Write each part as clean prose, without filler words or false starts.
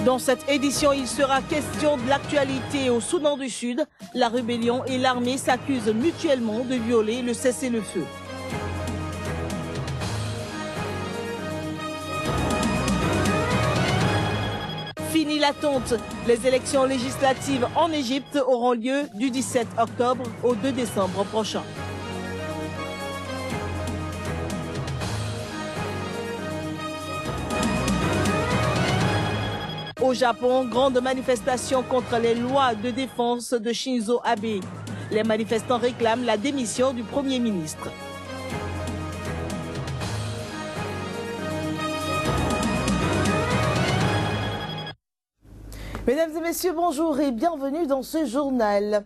Dans cette édition, il sera question de l'actualité au Soudan du Sud. La rébellion et l'armée s'accusent mutuellement de violer le cessez-le-feu. Fini l'attente. Les élections législatives en Égypte auront lieu du 17 octobre au 2 décembre prochain. Au Japon, grande manifestation contre les lois de défense de Shinzo Abe. Les manifestants réclament la démission du Premier ministre. Mesdames et messieurs, bonjour et bienvenue dans ce journal.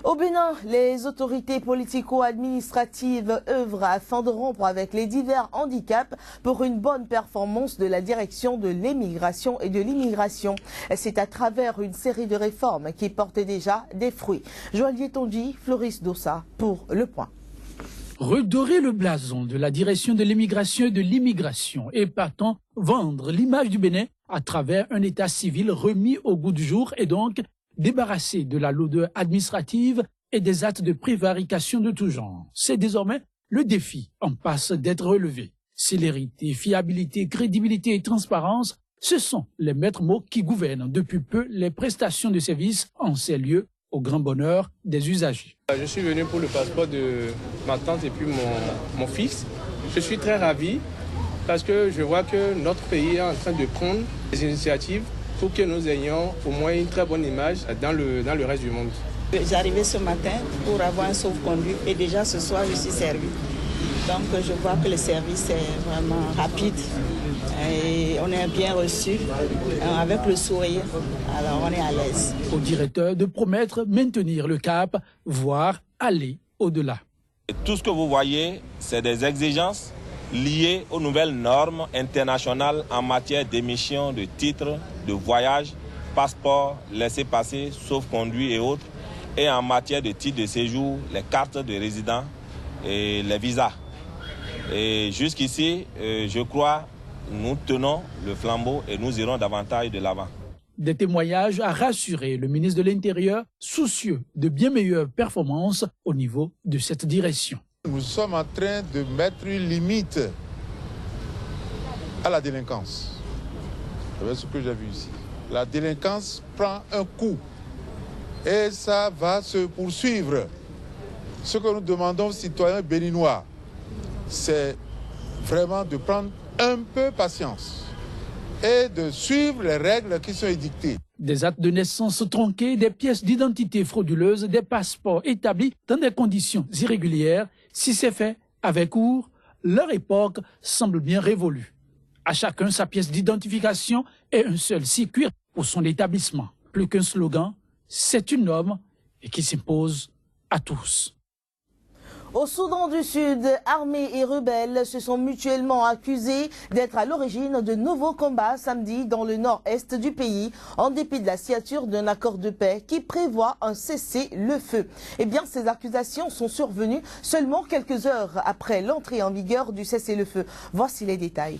Au Bénin, les autorités politico-administratives œuvrent afin de rompre avec les divers handicaps pour une bonne performance de la direction de l'émigration et de l'immigration. C'est à travers une série de réformes qui portent déjà des fruits. Joël Tonji, Floris Dossa pour Le Point. Redorer le blason de la direction de l'immigration et de l'immigration et partant vendre l'image du Bénin à travers un état civil remis au goût du jour et donc débarrassé de la lourdeur administrative et des actes de prévarication de tout genre. C'est désormais le défi en passe d'être relevé. Célérité, fiabilité, crédibilité et transparence, ce sont les maîtres mots qui gouvernent depuis peu les prestations de services en ces lieux au grand bonheur des usagers. Je suis venu pour le passeport de ma tante et puis mon fils. Je suis très ravi parce que je vois que notre pays est en train de prendre des initiatives pour que nous ayons au moins une très bonne image dans le reste du monde. J'arrivais ce matin pour avoir un sauve-conduit et déjà ce soir je suis servi. Donc je vois que le service est vraiment rapide et on est bien reçu avec le sourire. Alors on est à l'aise. Au directeur de promettre maintenir le cap, voire aller au-delà. Tout ce que vous voyez, c'est des exigences liées aux nouvelles normes internationales en matière d'émission de titres de voyage, passeports, laissez-passer, sauf-conduit et autres, et en matière de titres de séjour, les cartes de résident et les visas. Et jusqu'ici, je crois, nous tenons le flambeau et nous irons davantage de l'avant. Des témoignages à rassurer le ministre de l'Intérieur, soucieux de bien meilleures performances au niveau de cette direction. Nous sommes en train de mettre une limite à la délinquance. C'est ce que j'ai vu ici. La délinquance prend un coup et ça va se poursuivre. Ce que nous demandons aux citoyens béninois, c'est vraiment de prendre un peu patience et de suivre les règles qui sont édictées. Des actes de naissance tronqués, des pièces d'identité frauduleuses, des passeports établis dans des conditions irrégulières, si c'est fait avec cours, leur époque semble bien révolue. À chacun sa pièce d'identification et un seul circuit pour son établissement. Plus qu'un slogan, c'est une norme et qui s'impose à tous. Au Soudan du Sud, armée et rebelles se sont mutuellement accusés d'être à l'origine de nouveaux combats samedi dans le nord-est du pays, en dépit de la signature d'un accord de paix qui prévoit un cessez-le-feu. Eh bien, ces accusations sont survenues seulement quelques heures après l'entrée en vigueur du cessez-le-feu. Voici les détails.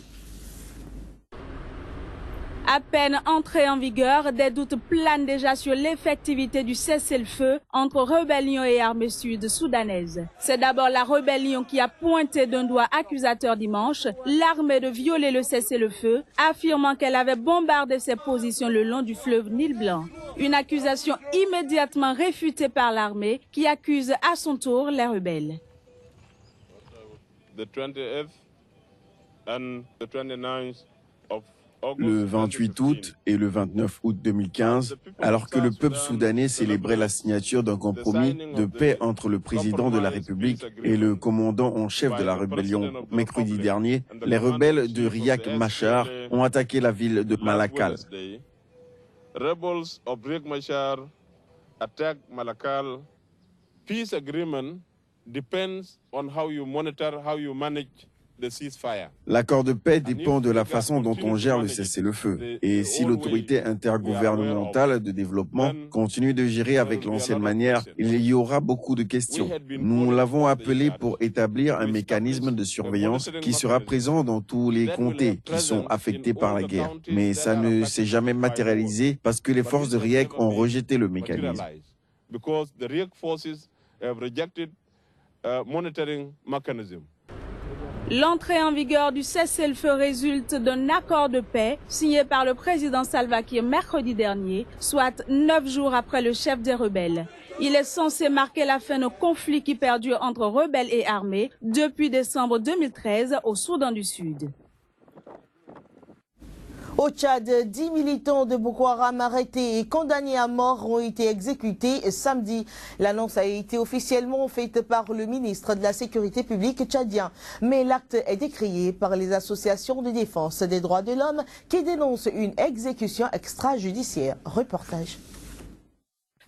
À peine entré en vigueur, des doutes planent déjà sur l'effectivité du cessez-le-feu entre rébellion et armée sud-soudanaise. C'est d'abord la rébellion qui a pointé d'un doigt accusateur dimanche l'armée de violer le cessez-le-feu, affirmant qu'elle avait bombardé ses positions le long du fleuve Nil Blanc. Une accusation immédiatement réfutée par l'armée qui accuse à son tour les rebelles. Le 28 août et le 29 août 2015, alors que le peuple soudanais célébrait la signature d'un compromis de paix entre le président de la République et le commandant en chef de la rébellion mercredi dernier, les rebelles de Riek Machar ont attaqué la ville de Malakal. Rebels of Riek Machar attack Malakal. Peace agreement depends on how you monitor, how you manage L'accord de paix dépend de la façon dont on gère le cessez-le-feu. Et si l'autorité intergouvernementale de développement continue de gérer avec l'ancienne manière, il y aura beaucoup de questions. Nous l'avons appelé pour établir un mécanisme de surveillance qui sera présent dans tous les comtés qui sont affectés par la guerre. Mais ça ne s'est jamais matérialisé parce que les forces de RIEC ont rejeté le mécanisme. L'entrée en vigueur du cessez-le-feu résulte d'un accord de paix signé par le président Salva Kiir mercredi dernier, soit 9 jours après le chef des rebelles. Il est censé marquer la fin d'un conflit qui perdure entre rebelles et armées depuis décembre 2013 au Soudan du Sud. Au Tchad, 10 militants de Boko Haram arrêtés et condamnés à mort ont été exécutés samedi. L'annonce a été officiellement faite par le ministre de la Sécurité publique tchadien. Mais l'acte est décrié par les associations de défense des droits de l'homme qui dénoncent une exécution extrajudiciaire. Reportage.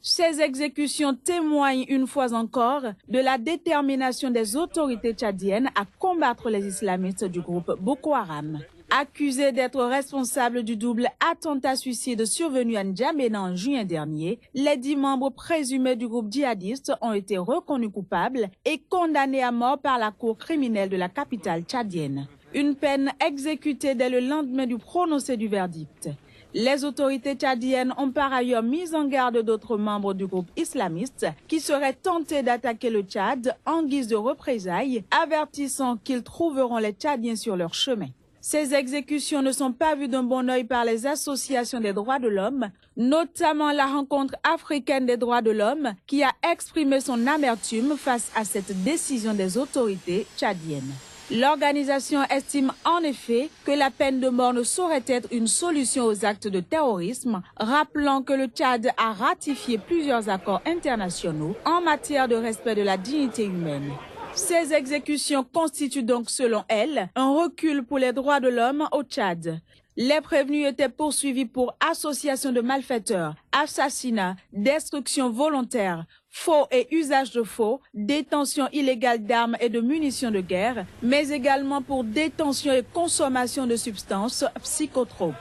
Ces exécutions témoignent une fois encore de la détermination des autorités tchadiennes à combattre les islamistes du groupe Boko Haram. Accusés d'être responsables du double attentat-suicide survenu à N'Djamena en juin dernier, les 10 membres présumés du groupe djihadiste ont été reconnus coupables et condamnés à mort par la cour criminelle de la capitale tchadienne. Une peine exécutée dès le lendemain du prononcé du verdict. Les autorités tchadiennes ont par ailleurs mis en garde d'autres membres du groupe islamiste qui seraient tentés d'attaquer le Tchad en guise de représailles, avertissant qu'ils trouveront les Tchadiens sur leur chemin. Ces exécutions ne sont pas vues d'un bon œil par les associations des droits de l'homme, notamment la Rencontre africaine des droits de l'homme qui a exprimé son amertume face à cette décision des autorités tchadiennes. L'organisation estime en effet que la peine de mort ne saurait être une solution aux actes de terrorisme, rappelant que le Tchad a ratifié plusieurs accords internationaux en matière de respect de la dignité humaine. Ces exécutions constituent donc, selon elle, un recul pour les droits de l'homme au Tchad. Les prévenus étaient poursuivis pour association de malfaiteurs, assassinat, destruction volontaire, faux et usage de faux, détention illégale d'armes et de munitions de guerre, mais également pour détention et consommation de substances psychotropes.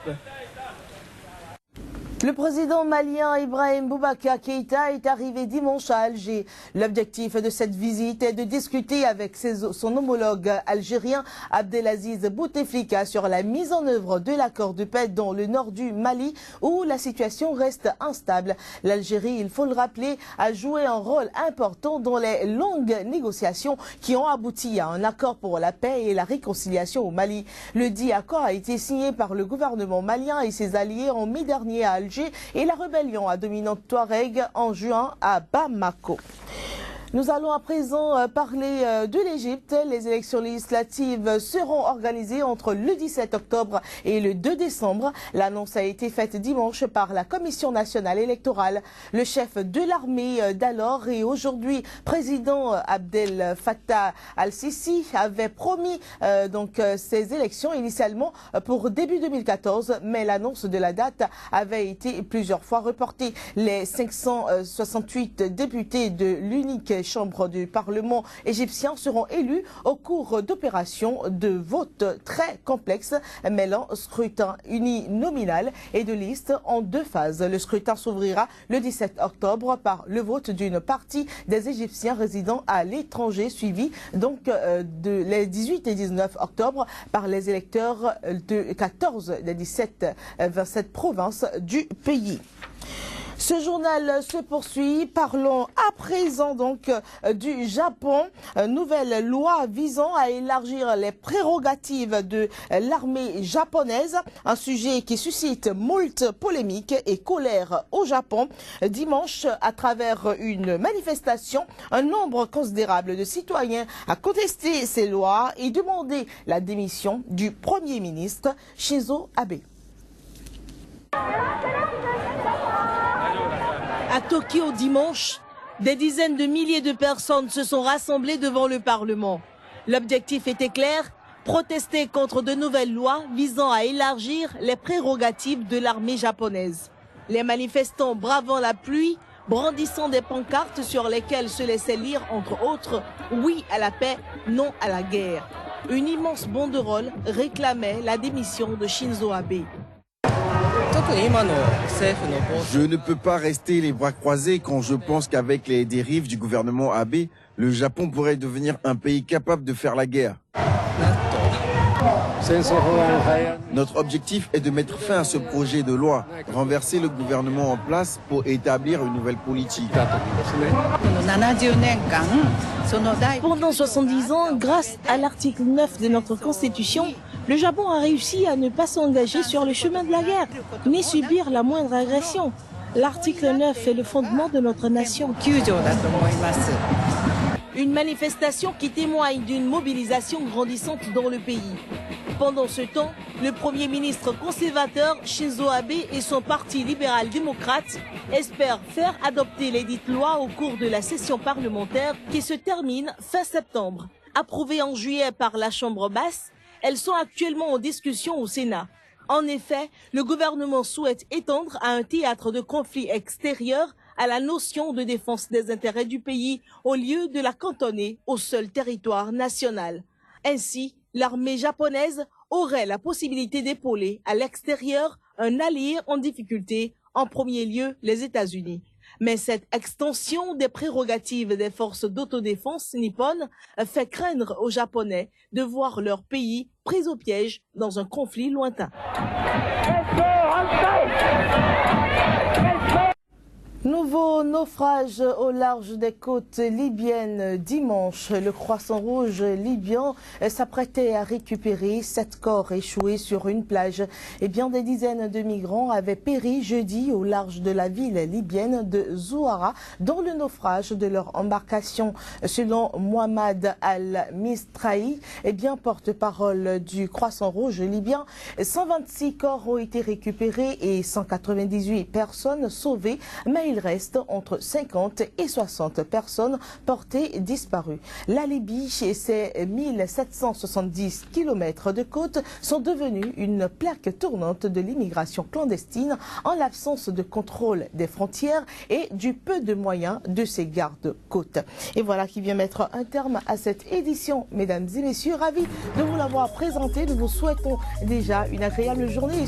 Le président malien Ibrahim Boubacar Keïta est arrivé dimanche à Alger. L'objectif de cette visite est de discuter avec son homologue algérien Abdelaziz Bouteflika sur la mise en œuvre de l'accord de paix dans le nord du Mali où la situation reste instable. L'Algérie, il faut le rappeler, a joué un rôle important dans les longues négociations qui ont abouti à un accord pour la paix et la réconciliation au Mali. Le dit accord a été signé par le gouvernement malien et ses alliés en mai dernier à Alger et la rébellion à dominante Touareg en juin à Bamako. Nous allons à présent parler de l'Égypte. Les élections législatives seront organisées entre le 17 octobre et le 2 décembre. L'annonce a été faite dimanche par la Commission nationale électorale. Le chef de l'armée d'alors et aujourd'hui président Abdel Fattah al-Sisi avait promis ces élections initialement pour début 2014, mais l'annonce de la date avait été plusieurs fois reportée. Les 568 députés de l'unique chambre du Parlement égyptien seront élus au cours d'opérations de vote très complexes mêlant scrutin uninominal et de liste en 2 phases. Le scrutin s'ouvrira le 17 octobre par le vote d'une partie des Égyptiens résidant à l'étranger, suivi donc les 18 et 19 octobre par les électeurs de 14 des 27 provinces du pays. Ce journal se poursuit. Parlons à présent donc du Japon. Nouvelle loi visant à élargir les prérogatives de l'armée japonaise. Un sujet qui suscite moult polémiques et colère au Japon. Dimanche, à travers une manifestation, un nombre considérable de citoyens a contesté ces lois et demandé la démission du Premier ministre Shinzo Abe. À Tokyo dimanche, des dizaines de milliers de personnes se sont rassemblées devant le Parlement. L'objectif était clair, protester contre de nouvelles lois visant à élargir les prérogatives de l'armée japonaise. Les manifestants bravant la pluie, brandissant des pancartes sur lesquelles se laissait lire entre autres « Oui à la paix, non à la guerre ». Une immense banderole réclamait la démission de Shinzo Abe. Je ne peux pas rester les bras croisés quand je pense qu'avec les dérives du gouvernement Abe, le Japon pourrait devenir un pays capable de faire la guerre. Notre objectif est de mettre fin à ce projet de loi, renverser le gouvernement en place pour établir une nouvelle politique. Pendant 70 ans, grâce à l'article 9 de notre Constitution, le Japon a réussi à ne pas s'engager sur le chemin de la guerre, ni subir la moindre agression. L'article 9 est le fondement de notre nation. Une manifestation qui témoigne d'une mobilisation grandissante dans le pays. Pendant ce temps, le Premier ministre conservateur Shinzo Abe et son parti libéral-démocrate espèrent faire adopter les dites lois au cours de la session parlementaire qui se termine fin septembre. Approuvées en juillet par la Chambre basse, elles sont actuellement en discussion au Sénat. En effet, le gouvernement souhaite étendre à un théâtre de conflit extérieur à la notion de défense des intérêts du pays au lieu de la cantonner au seul territoire national. Ainsi, l'armée japonaise aurait la possibilité d'épauler à l'extérieur un allié en difficulté, en premier lieu les États-Unis. Mais cette extension des prérogatives des forces d'autodéfense nippones fait craindre aux Japonais de voir leur pays pris au piège dans un conflit lointain. Nouveau naufrage au large des côtes libyennes dimanche. Le Croissant Rouge libyen s'apprêtait à récupérer 7 corps échoués sur une plage. Et bien des dizaines de migrants avaient péri jeudi au large de la ville libyenne de Zouara dans le naufrage de leur embarcation. Selon Mohamed Al-Mistrahi, porte-parole du Croissant Rouge libyen, 126 corps ont été récupérés et 198 personnes sauvées, mais il reste entre 50 et 60 personnes portées disparues. La Libye et ses 1770 km de côte sont devenus une plaque tournante de l'immigration clandestine en l'absence de contrôle des frontières et du peu de moyens de ses gardes-côtes. Et voilà qui vient mettre un terme à cette édition. Mesdames et messieurs, ravis de vous l'avoir présenté. Nous vous souhaitons déjà une agréable journée et